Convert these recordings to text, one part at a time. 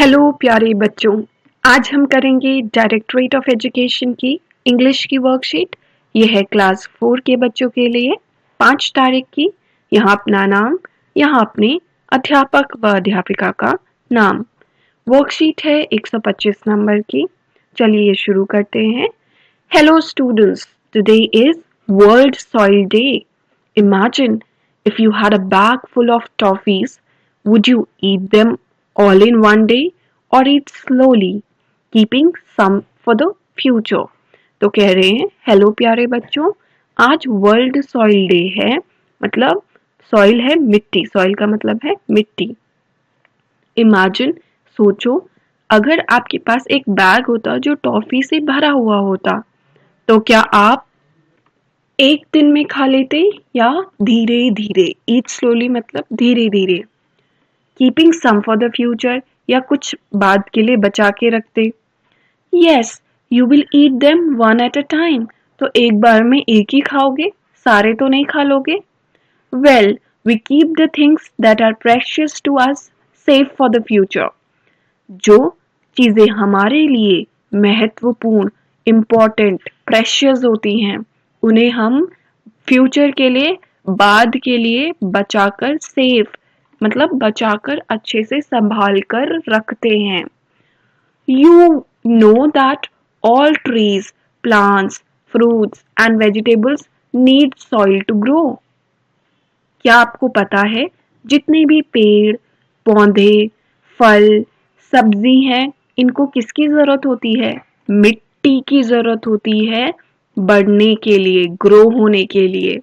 Hello प्यारे बच्चों, आज हम करेंगे डायरेक्टरेट ऑफ एजुकेशन की इंग्लिश की वर्कशीट। यह है क्लास 4 के बच्चों के लिए 5 तारीख की। यहाँ अपना नाम, यहाँ अपने अध्यापक व अध्यापिका का नाम। वर्कशीट है 125 नंबर की। चलिए शुरू करते हैं। Hello students, today is world soil day. Imagine if you had a bag full of toffees, would you eat them all in one day or eat slowly, keeping some for the future? तो कह रहे हैं hello प्यारे बच्चों, आज world soil day है। मतलब soil है मिट्टी, सॉइल का मतलब है मिट्टी। इमेजिन, सोचो, अगर आपके पास एक बैग होता जो टॉफी से भरा हुआ होता, तो क्या आप एक दिन में खा लेते या धीरे धीरे? ईट स्लोली मतलब धीरे धीरे। Keeping some for the future या कुछ बाद के लिए बचा के रखते। Yes, you will eat them one at a time. तो एक बार में एक ही खाओगे, सारे तो नहीं खा लोगे। Well, we keep the things that are precious to us safe for the future. जो चीजें हमारे लिए महत्वपूर्ण, इम्पोर्टेंट, प्रेशियस होती हैं, उन्हें हम फ्यूचर के लिए, बाद के लिए बचाकर, सेफ मतलब बचाकर अच्छे से संभाल कर रखते हैं। You know that all trees, plants, fruits and vegetables need soil to grow. क्या आपको पता है जितने भी पेड़, पौधे, फल, सब्जी हैं, इनको किसकी जरूरत होती है? मिट्टी की जरूरत होती है बढ़ने के लिए, ग्रो होने के लिए।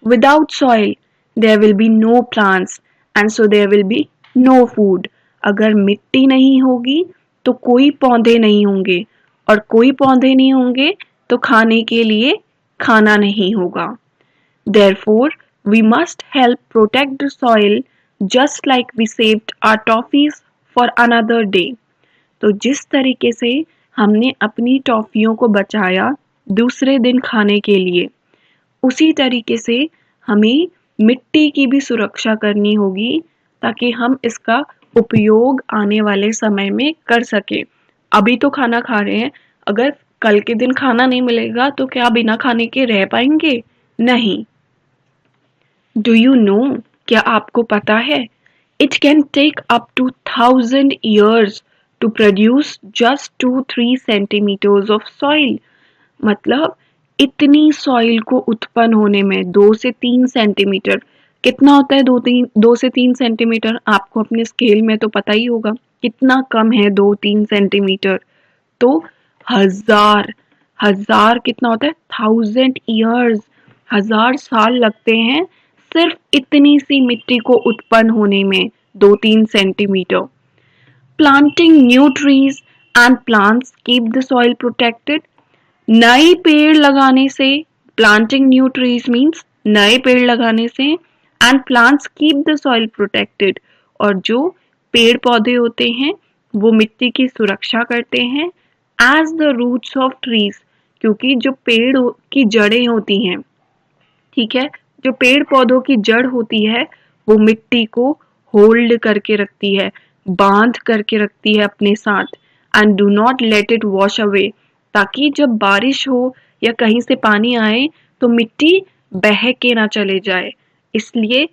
Without soil there will be no plants and so there will be no food. अगर मिट्टी नहीं होगी तो कोई पौधे नहीं होंगे, और कोई पौधे नहीं होंगे तो खाने के लिए खाना नहीं होगा। Therefore, we must help protect the soil just like we saved our toffees for another day. तो जिस तरीके से हमने अपनी टॉफियों को बचाया दूसरे दिन खाने के लिए, उसी तरीके से हमें मिट्टी की भी सुरक्षा करनी होगी ताकि हम इसका उपयोग आने वाले समय में कर सके। अभी तो खाना खा रहे हैं, अगर कल के दिन खाना नहीं मिलेगा तो क्या बिना खाने के रह पाएंगे? नहीं। डू यू नो, क्या आपको पता है? It can take up to 1000 years to produce just 2-3 centimetres of soil. मतलब इतनी सॉइल को उत्पन्न होने में 2 से 3 सेंटीमीटर। कितना होता है 2 से 3 सेंटीमीटर? आपको अपने स्केल में तो पता ही होगा कितना कम है 2-3 सेंटीमीटर। तो हजार, हजार कितना होता है? 1000 years, 1000 साल लगते हैं सिर्फ इतनी सी मिट्टी को उत्पन्न होने में, 2-3 centimetre. Planting new trees and plants keep the soil protected. नए पेड़ लगाने से, प्लांटिंग न्यू ट्रीज मीन्स नए पेड़ लगाने से, and plants keep the soil protected, और जो पेड़ पौधे होते हैं वो मिट्टी की सुरक्षा करते हैं। As the roots of trees, क्योंकि जो पेड़ की जड़ें होती हैं, ठीक है, जो पेड़ पौधों की जड़ होती है वो मिट्टी को होल्ड करके रखती है, बांध करके रखती है अपने साथ। And do not let it wash away, ताकि जब बारिश हो या कहीं से पानी आए तो मिट्टी बह के ना चले जाए। इसलिए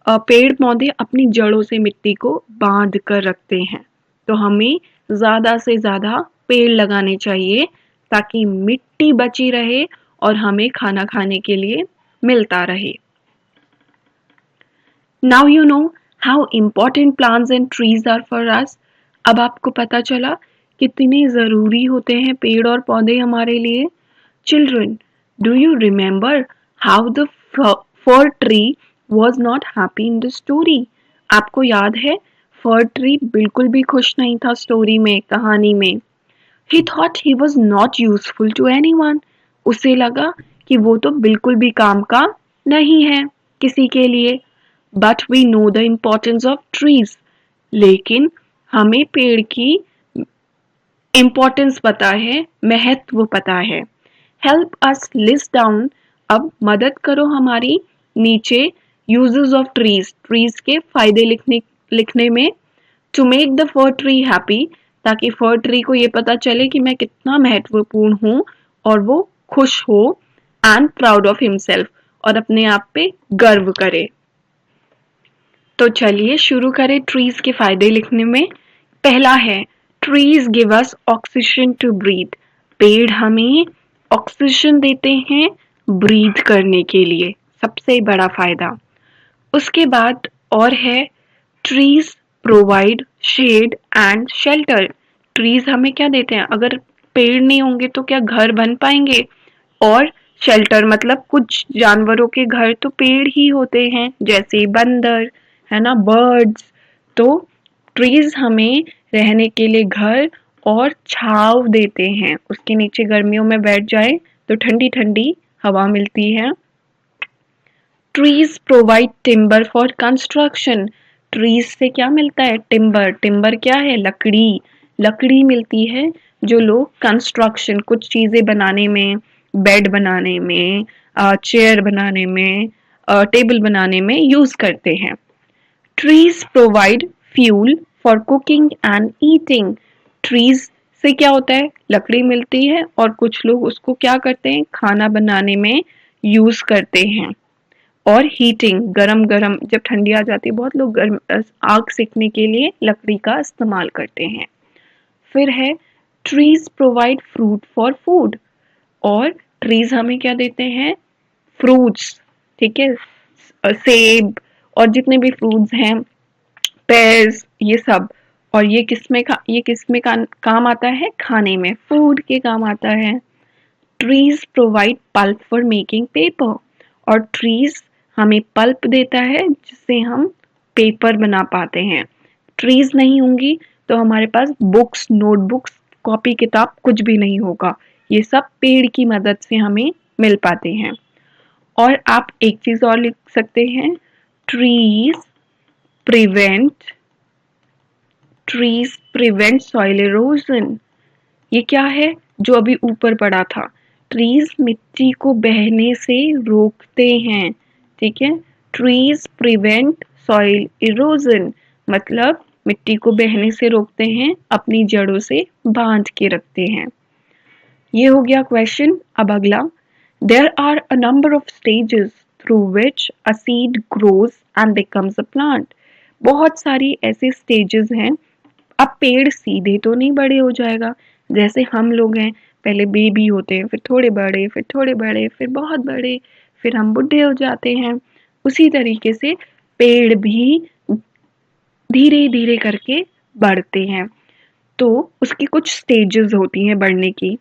पेड़ पौधे अपनी जड़ों से मिट्टी को बांध कर रखते हैं। तो हमें ज्यादा से ज्यादा पेड़ लगाने चाहिए ताकि मिट्टी बची रहे और हमें खाना खाने के लिए मिलता रहे। Now you know how important plants and trees are for us. अब आपको पता चला कितने जरूरी होते हैं पेड़ और पौधे हमारे लिए। Children, do you remember how the fir tree was not happy in the story? आपको याद है फर ट्री बिल्कुल भी खुश नहीं था स्टोरी में, कहानी में। He thought he was not useful to anyone. उसे लगा कि वो तो बिल्कुल भी काम का नहीं है किसी के लिए। But we know the importance of trees. लेकिन हमें पेड़ की इम्पोर्टेंस पता है, महत्व पता है। Help us list down. अब मदद करो हमारी नीचे uses of trees, trees के फायदे लिखने में। To make the fir tree happy, ताकि फर ट्री को ये पता चले कि मैं कितना महत्वपूर्ण हूँ और वो खुश हो, एंड प्राउड ऑफ हिमसेल्फ, और अपने आप पे गर्व करे। तो चलिए शुरू करें ट्रीज के फायदे लिखने में। पहला है trees give us oxygen to breathe. पेड़ हमें ऑक्सीजन देते हैं ब्रीथ करने के लिए, सबसे बड़ा फायदा। उसके बाद और है trees provide shade and shelter. Trees हमें क्या देते हैं, अगर पेड़ नहीं होंगे तो क्या घर बन पाएंगे? और शेल्टर मतलब कुछ जानवरों के घर तो पेड़ ही होते हैं, जैसे बंदर, है ना, बर्ड्स। तो ट्रीज हमें रहने के लिए घर और छाव देते हैं, उसके नीचे गर्मियों में बैठ जाए तो ठंडी ठंडी हवा मिलती है। Trees provide timber for construction. Trees से क्या मिलता है? टिम्बर। टिम्बर क्या है? लकड़ी। लकड़ी मिलती है जो लोग कंस्ट्रक्शन, कुछ चीजें बनाने में, बेड बनाने में, चेयर बनाने में, टेबल बनाने में यूज करते हैं। Trees provide fuel for cooking and eating. Trees से क्या होता है? लकड़ी मिलती है और कुछ लोग उसको क्या करते हैं? खाना बनाने में यूज करते हैं। और हीटिंग, गरम गरम जब ठंडी आ जाती है, बहुत लोग गर्म आग सेकने के लिए लकड़ी का इस्तेमाल करते हैं। फिर है trees provide fruit for food. और ट्रीज हमें क्या देते हैं? फ्रूट्स, ठीक है, सेब और जितने भी फ्रूट्स हैं, पेयर्स, ये सब। और ये किस में काम आता है? खाने में, फूड के काम आता है। Trees provide pulp for making paper. और ट्रीज हमें पल्प देता है जिससे हम पेपर बना पाते हैं। ट्रीज नहीं होंगी तो हमारे पास बुक्स, नोटबुक्स, कॉपी किताब कुछ भी नहीं होगा। ये सब पेड़ की मदद से हमें मिल पाते हैं। और आप एक चीज और लिख सकते हैं, trees prevent trees prevent soil erosion. ये क्या है जो अभी ऊपर पड़ा था? ट्रीज मिट्टी को बहने से रोकते हैं, ठीक है। ट्रीज प्रिवेंट सॉइल इरोजन मतलब मिट्टी को बहने से रोकते हैं, अपनी जड़ों से बांध के रखते हैं। ये हो गया क्वेश्चन। अब अगला, there are a number of stages through which a seed grows and becomes a plant. बहुत सारी ऐसे स्टेजेस हैं। अब पेड़ सीधे तो नहीं बड़े हो जाएगा, जैसे हम लोग हैं, पहले बेबी होते हैं, फिर थोड़े बड़े, फिर थोड़े बड़े, फिर बहुत बड़े, फिर हम बुढ़े हो जाते हैं। उसी तरीके से पेड़ भी धीरे धीरे करके बढ़ते हैं। तो उसकी कुछ स्टेजेस होती हैं बढ़ने की,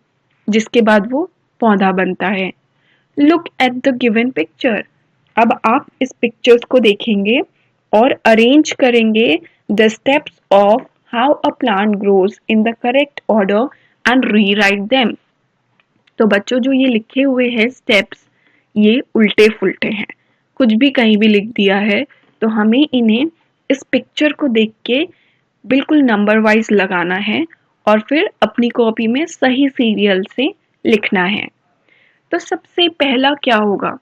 जिसके बाद वो पौधा बनता है। Look at the given picture. अब आप इस पिक्चर्स को देखेंगे और अरेंज करेंगे the steps of how a plant grows in the correct order and rewrite them. तो बच्चों, जो ये लिखे हुए हैं स्टेप्स, ये उल्टे फुल्टे हैं, कुछ भी कहीं भी लिख दिया है। तो हमें इन्हें इस पिक्चर को देख के बिल्कुल नंबर वाइज लगाना है और फिर अपनी कॉपी में सही सीरियल से लिखना है। तो सबसे पहला क्या होगा?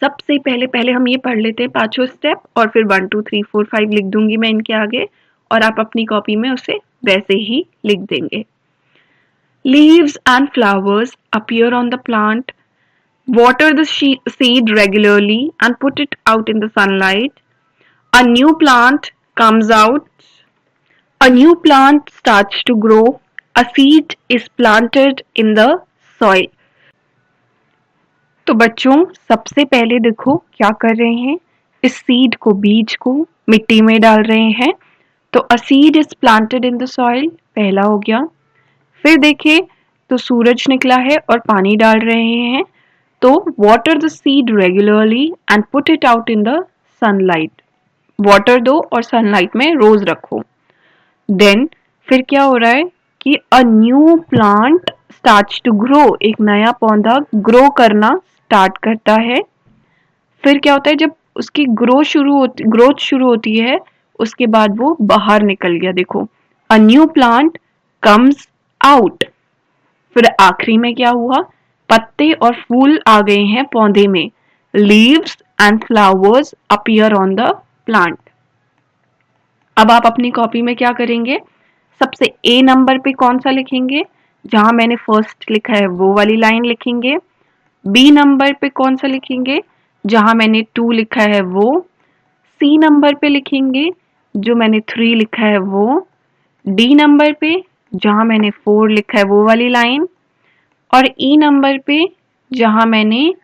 सबसे पहले पहले हम ये पढ़ लेते हैं पांचों स्टेप, और फिर 1 2 3 4 5 लिख दूंगी मैं इनके आगे, और आप अपनी कॉपी में उसे वैसे ही लिख देंगे। Leaves and flowers appear on the plant. Water the seed regularly and put it out in the sunlight. A new plant comes out. A new plant starts to grow. A seed is planted in the soil. तो बच्चों, सबसे पहले देखो क्या कर रहे हैं, इस सीड को, बीज को मिट्टी में डाल रहे हैं। तो a seed is planted in the soil, पहला हो गया। फिर देखिए तो सूरज निकला है और पानी डाल रहे हैं। तो water the seed regularly and put it out in the sunlight. Water दो और सनलाइट में रोज रखो। देन फिर क्या हो रहा है कि a new plant starts to grow, एक नया पौधा ग्रो करना स्टार्ट करता है। फिर क्या होता है, जब उसकी ग्रोथ शुरू होती है, उसके बाद वो बाहर निकल गया, देखो, अ न्यू प्लांट कम्स आउट। फिर आखिरी में क्या हुआ, पत्ते और फूल आ गए हैं पौधे में। Leaves and flowers appear on the plant. अब आप अपनी कॉपी में क्या करेंगे, सबसे ए नंबर पे कौन सा लिखेंगे, जहां मैंने फर्स्ट लिखा है वो वाली लाइन लिखेंगे। बी नंबर पे कौन सा लिखेंगे, जहां मैंने 2 लिखा है वो। सी नंबर पे लिखेंगे, जो मैंने 3 लिखा है वो। डी नंबर पे, जहां मैंने 4 लिखा है वो वाली लाइन। और ई नंबर पे, जहां मैंने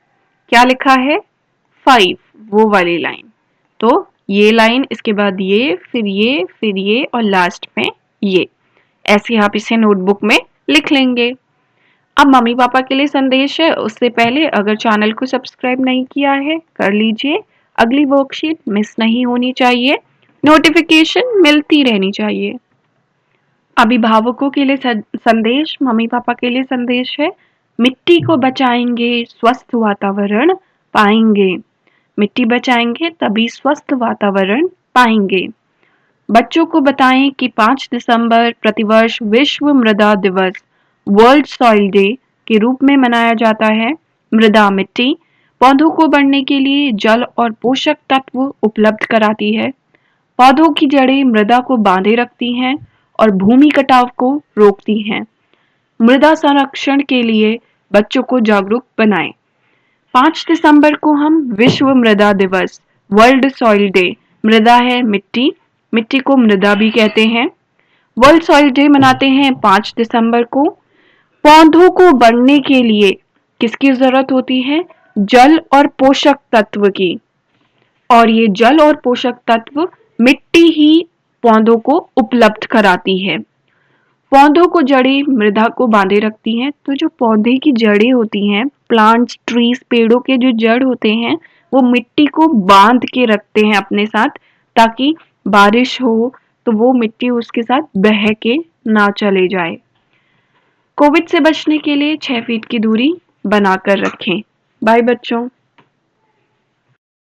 क्या लिखा है, 5, वो वाली लाइन। तो ये लाइन, इसके बाद ये, फिर ये, फिर ये और लास्ट में ये। ऐसे आप इसे नोटबुक में लिख लेंगे। अब मम्मी पापा के लिए संदेश है, उससे पहले अगर चैनल को सब्सक्राइब नहीं किया है कर लीजिए। अगली वर्कशीट मिस नहीं होनी चाहिए, नोटिफिकेशन मिलती रहनी चाहिए। अभिभावकों के लिए संदेश, मम्मी पापा के लिए संदेश है, मिट्टी को बचाएंगे स्वस्थ वातावरण पाएंगे। मिट्टी बचाएंगे तभी स्वस्थ वातावरण पाएंगे। बच्चों को बताएं कि 5 दिसंबर प्रतिवर्ष विश्व मृदा दिवस वर्ल्ड सॉइल डे के रूप में मनाया जाता है। मृदा मिट्टी पौधों को बढ़ने के लिए जल और पोषक तत्व उपलब्ध कराती है। पौधों की जड़ें मृदा को बांधे रखती हैं और भूमि कटाव को रोकती हैं। मृदा संरक्षण के लिए बच्चों को जागरूक बनाएं। 5 दिसंबर को हम विश्व मृदा दिवस वर्ल्ड सॉइल डे, मृदा है मिट्टी, मिट्टी को मृदा भी कहते हैं, वर्ल्ड सॉइल डे मनाते हैं 5 दिसंबर को। पौधों को बढ़ने के लिए किसकी जरूरत होती है, जल और पोषक तत्व की। और ये जल और पोषक तत्व मिट्टी ही पौधों को उपलब्ध कराती है। पौधों को जड़ें मृदा को बांधे रखती हैं, तो जो पौधे की जड़ें होती हैं, प्लांट्स, ट्रीज, पेड़ों के जो जड़ होते हैं, वो मिट्टी को बांध के रखते हैं अपने साथ, ताकि बारिश हो तो वो मिट्टी उसके साथ बह के ना चले जाए। कोविड से बचने के लिए 6 फीट की दूरी बनाकर रखें। बाय बच्चों।